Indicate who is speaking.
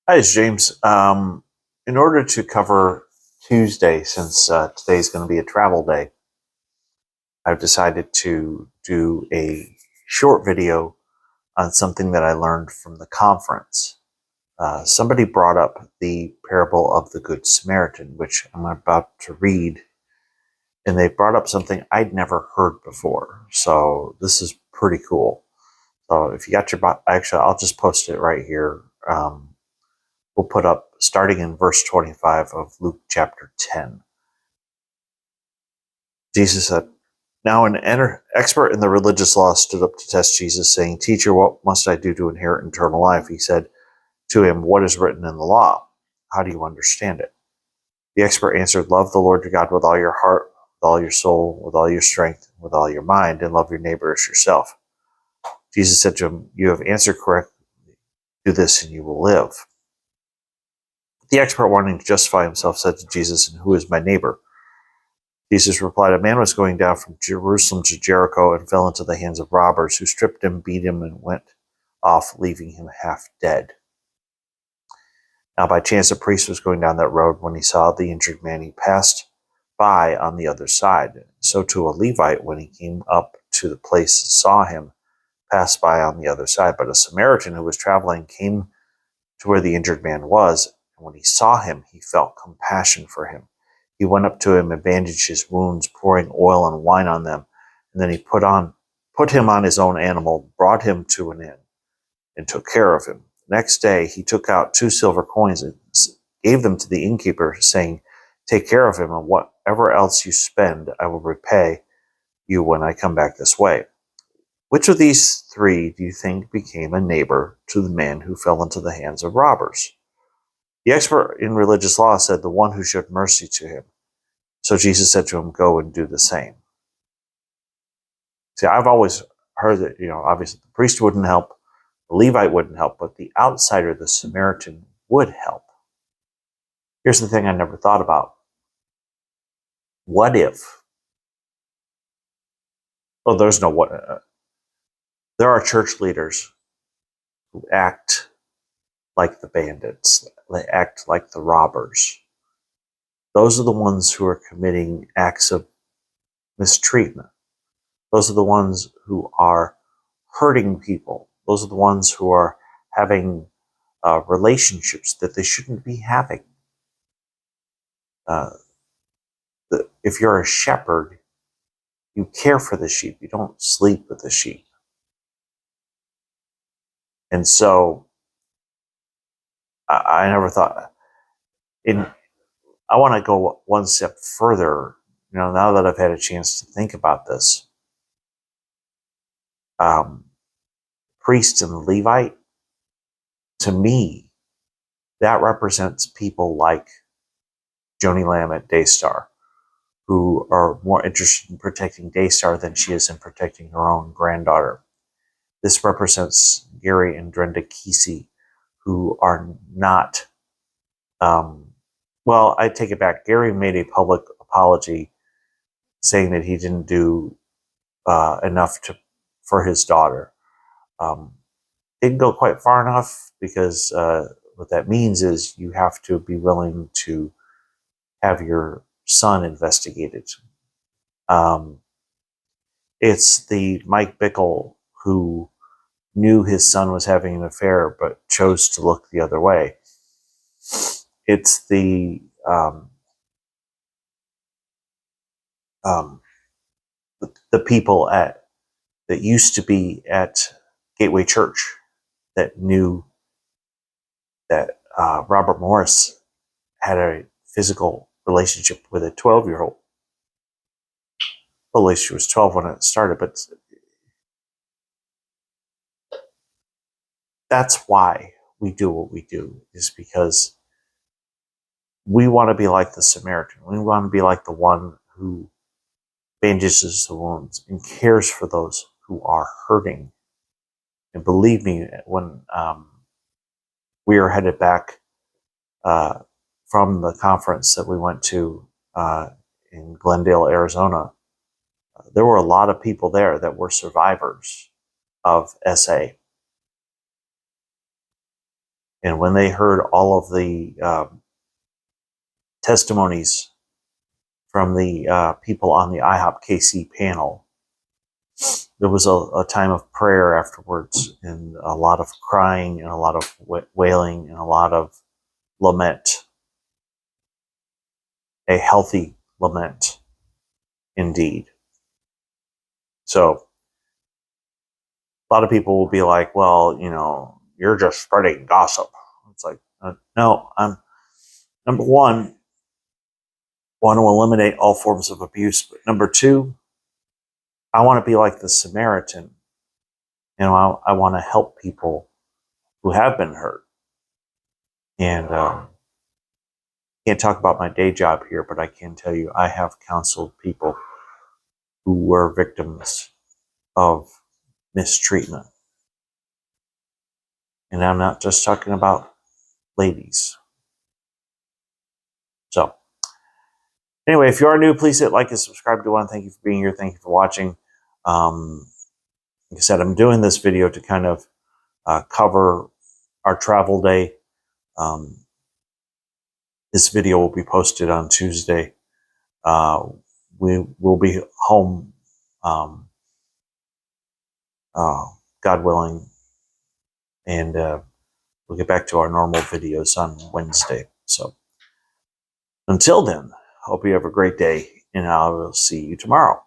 Speaker 1: Hi, it's James. In order to cover Tuesday, since today's going to be a travel day, I've decided to do a short video on something that I learned from the conference. Somebody brought up the parable of the Good Samaritan, which I'm about to read, and they brought up something I'd never heard before. So this is pretty cool. So if you got your, actually, I'll just post it right here. We'll put up starting in verse 25 of Luke chapter 10. Jesus said, "Now an expert in the religious law stood up to test Jesus, saying, 'Teacher, what must I do to inherit eternal life?' He said to him, 'What is written in the law? How do you understand it?' The expert answered, 'Love the Lord your God with all your heart, with all your soul, with all your strength, with all your mind, and love your neighbor as yourself.' Jesus said to him, 'You have answered correctly. Do this and you will live.' The expert, wanting to justify himself, said to Jesus, 'And who is my neighbor?' Jesus replied, 'A man was going down from Jerusalem to Jericho and fell into the hands of robbers, who stripped him, beat him, and went off, leaving him half dead. Now by chance a priest was going down that road. When he saw the injured man, he passed by on the other side. So too a Levite, when he came up to the place and saw him, passed by on the other side. But a Samaritan who was traveling came to where the injured man was, and when he saw him, he felt compassion for him. He went up to him and bandaged his wounds, pouring oil and wine on them. And then he put him on his own animal, brought him to an inn, and took care of him. Next day he took out 2 silver coins and gave them to the innkeeper, saying, 'Take care of him, and whatever else you spend, I will repay you when I come back this way.' Which of these 3 do you think became a neighbor to the man who fell into the hands of robbers?" The expert in religious law said, "The one who showed mercy to him." So Jesus said to him, "Go and do the same." See, I've always heard that, obviously the priest wouldn't help, the Levite wouldn't help, but the outsider, the Samaritan, would help. Here's the thing I never thought about. What if, well, there's no what, there are church leaders who act like the bandits, they act like the robbers. Those are the ones who are committing acts of mistreatment. Those are the ones who are hurting people. Those are the ones who are having relationships that they shouldn't be having. Uh, if you're a shepherd, you care for the sheep. You don't sleep with the sheep. And so I never thought. I want to go one step further. Now that I've had a chance to think about this, priest and the Levite, to me, that represents people like Joni Lamb at Daystar, who are more interested in protecting Daystar than she is in protecting her own granddaughter. This represents Gary and Brenda Kesey, who are not, well, I take it back. Gary made a public apology saying that he didn't do enough for his daughter. Didn't go quite far enough, because what that means is you have to be willing to have your son investigated. It's the Mike Bickle who knew his son was having an affair but chose to look the other way. It's the people that used to be at Gateway Church that knew that Robert Morris had a physical relationship with a 12-year-old. Well, at least she was 12 when it started, but that's why we do what we do, is because we want to be like the Samaritan. We want to be like the one who bandages the wounds and cares for those who are hurting. And believe me, when we are headed back from the conference that we went to in Glendale, Arizona, there were a lot of people there that were survivors of SA. And when they heard all of the testimonies from the people on the IHOP-KC panel, there was a time of prayer afterwards, and a lot of crying, and a lot of wailing, and a lot of lament. A healthy lament, indeed. So a lot of people will be like, well, you're just spreading gossip. It's like, no, I'm, number one, want to eliminate all forms of abuse. But number two, I want to be like the Samaritan. I want to help people who have been hurt. And can't talk about my day job here, but I can tell you I have counseled people who were victims of mistreatment. And I'm not just talking about ladies. So anyway, if you are new, please hit like and subscribe to one. Thank you for being here. Thank you for watching. Like I said, I'm doing this video to kind of cover our travel day. This video will be posted on Tuesday. We will be home, God willing, and we'll get back to our normal videos on Wednesday. So until then, hope you have a great day, and I will see you tomorrow.